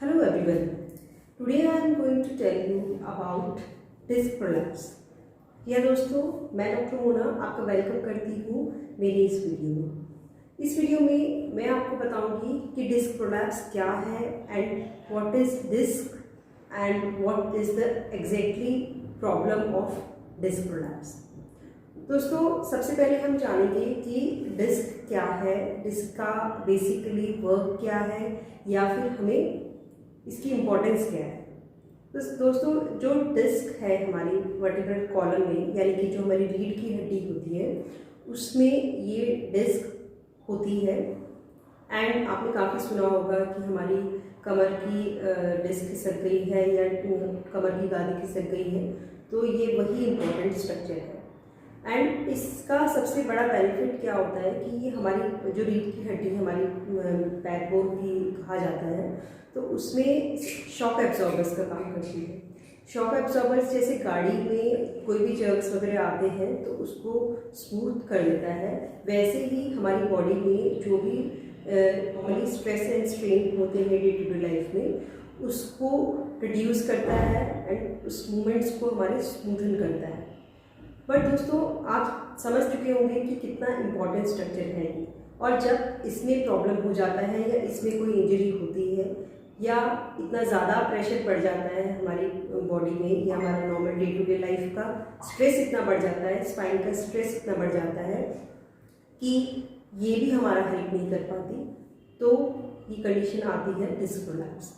Hello everyone. Today I am going to tell you about disc prolapse. या दोस्तों, मैं doctor Mona आपका welcome करती हूँ मेरी इस वीडियो में। इस वीडियो में मैं आपको बताऊंगी कि डिस्क प्रोलैप्स क्या है and what is disc and what is the exactly problem of disc prolapse. दोस्तों, सबसे पहले हम जानेंगे कि डिस्क क्या है, डिस्क का बेसिकली वर्क क्या है या फिर हमें इसकी इम्पोर्टेंस क्या है। तो दोस्तों, जो डिस्क है हमारी वर्टिब्रल कॉलम में, यानी कि जो हमारी रीढ़ की हड्डी होती है, उसमें ये डिस्क होती है। एंड आपने काफ़ी सुना होगा कि हमारी कमर की डिस्क खिसक गई है या कमर की गादी खिसक गई है, तो ये वही इम्पोर्टेंट स्ट्रक्चर है। एंड इसका सबसे बड़ा बेनिफिट क्या होता है कि ये हमारी जो रीढ़ की हड्डी हमारी बैकबोन भी कहा जाता है, तो उसमें शॉक एब्जॉर्बर्स का काम करती है। शॉक एब्जॉर्बर्स जैसे गाड़ी में कोई भी जर्क्स वगैरह आते हैं तो उसको स्मूथ कर देता है, वैसे ही हमारी बॉडी में जो भी नॉर्मली स्ट्रेस एंड स्ट्रेन होते हैं डे टू डे लाइफ में, उसको रिड्यूस करता है एंड उस मूवमेंट्स को हमारे स्मूथन करता है। बट दोस्तों, आप समझ चुके होंगे कि कितना इम्पोर्टेंट स्ट्रक्चर है ये, और जब इसमें प्रॉब्लम हो जाता है या इसमें कोई इंजरी होती है या इतना ज़्यादा प्रेशर पड़ जाता है हमारी बॉडी में या हमारा normal day to day life का स्ट्रेस इतना बढ़ जाता है, स्पाइन का स्ट्रेस इतना बढ़ जाता है कि ये भी हमारा हेल्प नहीं कर पाती, तो ये कंडीशन आती है disc prolapse.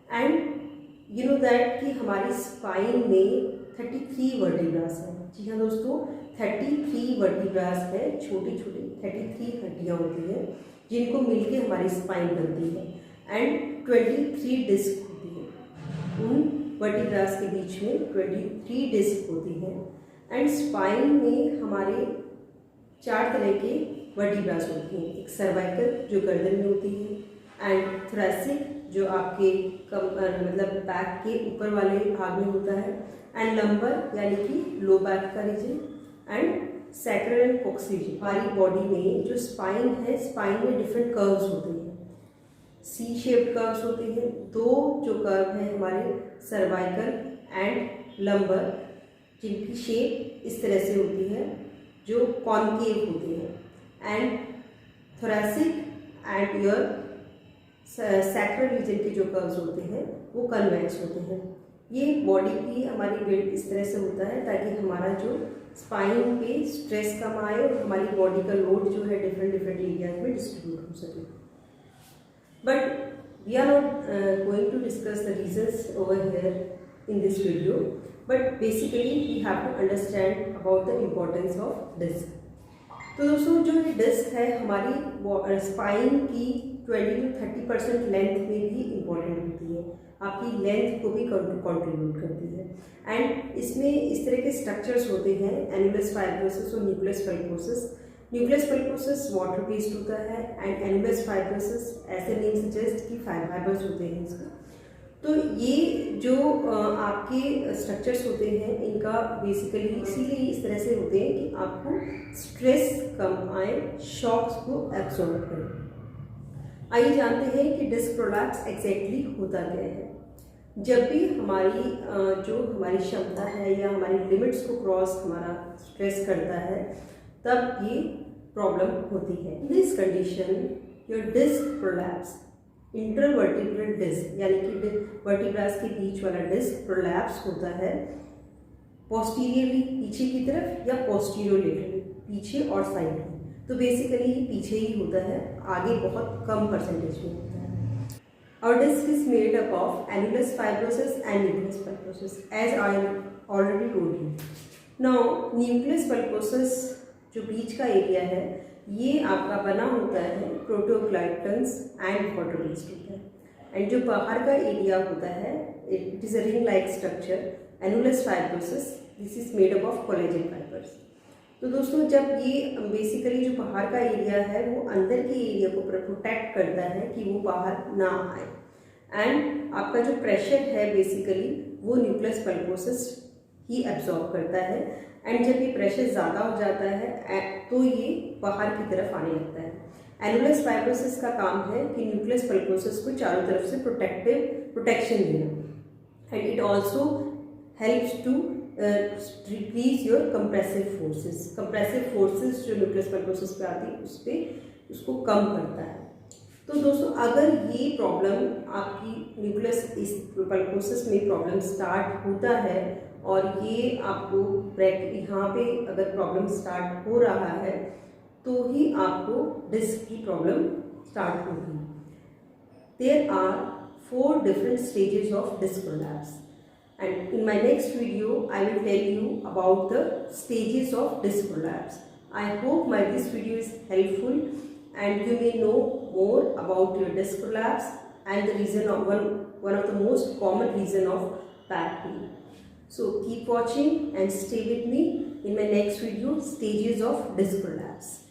And you know that कि हमारी स्पाइन में 33 वर्टिब्रास है। जी हाँ दोस्तों, 33 वर्टिब्रास है, छोटी छोटी 33 हड्डियाँ होती हैं जिनको मिलके हमारी स्पाइन बनती है। एंड 23 डिस्क होती है, उन वर्टिब्रास के बीच में 23 डिस्क होती है। एंड स्पाइन में हमारे 4 तरह के वर्टिब्रास होती हैं। एक सर्वाइकल जो गर्दन में होती है, एंड थोरैसिक जो आपके मतलब बैक के ऊपर वाले भाग में होता है, एंड लंबर यानी कि लो बैक का region, and sacral and coccyx region. हमारी बॉडी में जो स्पाइन है, स्पाइन में डिफरेंट कर्व्स होते हैं, सी शेप्ड कर्व्स होते हैं। 2 जो कर्व है हमारे सर्वाइकल एंड लंबर, जिनकी शेप इस तरह से होती है जो कॉनकेव होती है। And thoracic and your sacral region के जो कर्व्स होते हैं वो कन्वेक्स होते हैं। ये बॉडी की हमारी बिल्ड इस तरह से होता है ताकि हमारा जो स्पाइन पे स्ट्रेस कम आए और हमारी बॉडी का लोड जो है डिफरेंट एरियाज में डिस्ट्रीब्यूट हो सके। But we are not going to discuss the reasons over here in this video, but basically we have to understand about the importance of disc. तो दोस्तों, जो ये डिस्क है हमारी स्पाइन की 20 to 30% लेंथ में भी इम्पॉर्टेंट होती है, आपकी लेंथ को भी कंट्रीब्यूट करती है। एंड इसमें इस तरह के स्ट्रक्चर्स होते हैं, एनुलस फाइब्रोसिस और न्यूक्लियस पल्पोसिस। न्यूक्लियस पल्पोसिस वाटर बेस्ड होता है एंड एनुलस फाइब्रोसिस ऐसे नेम सजेस्ट कि फाइबर्स होते हैं इसका। तो ये जो आपके स्ट्रक्चर्स होते हैं, इनका बेसिकली इसीलिए इस तरह से होते हैं कि आपको स्ट्रेस कम आए, शॉक्स को एब्सॉर्ब करें। आइए जानते हैं कि डिस्क प्रोलैप्स एग्जैक्टली होता क्या है। जब भी हमारी जो हमारी क्षमता है या हमारी लिमिट्स को क्रॉस हमारा स्ट्रेस करता है, तब ये प्रॉब्लम होती है। In this condition your disc prolapse, intervertebral disc यानी कि वर्टिब्रास के बीच वाला डिस्क प्रोलैप्स होता है पोस्टीरियरली पीछे की तरफ या पोस्टीरियोलेटरली पीछे और साइड में। तो बेसिकली पीछे ही होता है, आगे बहुत कम परसेंटेज में होता है। Our disc is made up of annulus fibrosus and nucleus pulposus, as I already told you. Now, nucleus pulposus जो बीच का एरिया है, ये आपका बना होता है प्रोटोक्लाइटन्स एंड वाटर बेस्ड होता है। एंड जो बाहर का एरिया होता है, it is a ring like structure, annulus fibrosis, this is made up of collagen fibres. तो दोस्तों, जब ये बेसिकली जो बाहर का एरिया है वो अंदर के एरिया को प्रोटेक्ट करता है कि वो बाहर ना आए। एंड आपका जो प्रेशर है बेसिकली वो न्यूक्लियस पल्पोसिस ही एब्जॉर्ब करता है। एंड जब ये प्रेशर ज़्यादा हो जाता है तो ये बाहर की तरफ आने लगता है। एनुलस फाइब्रोसिस का काम है कि न्यूक्लियस पल्पोसस को चारों तरफ से प्रोटेक्शन देना, and it also helps to decrease your compressive forces जो न्यूक्लियस पल्पोसस पे आती है उसको कम करता है। तो दोस्तों, अगर ये प्रॉब्लम आपकी न्यूक्लियस इस पल्पोसस में प्रॉब्लम स्टार्ट होता है और ये आपको यहाँ पे अगर प्रॉब्लम स्टार्ट हो रहा है तो ही आपको डिस्क की प्रॉब्लम स्टार्ट होगी। There are 4 different stages of disc prolapse, and in my next video I will tell you about the stages of disc prolapse. I hope this video is helpful and you may know more about your disc prolapse and the reason of one of the most common reason of back pain. So keep watching and stay with me in my next video, stages of disc prolapse.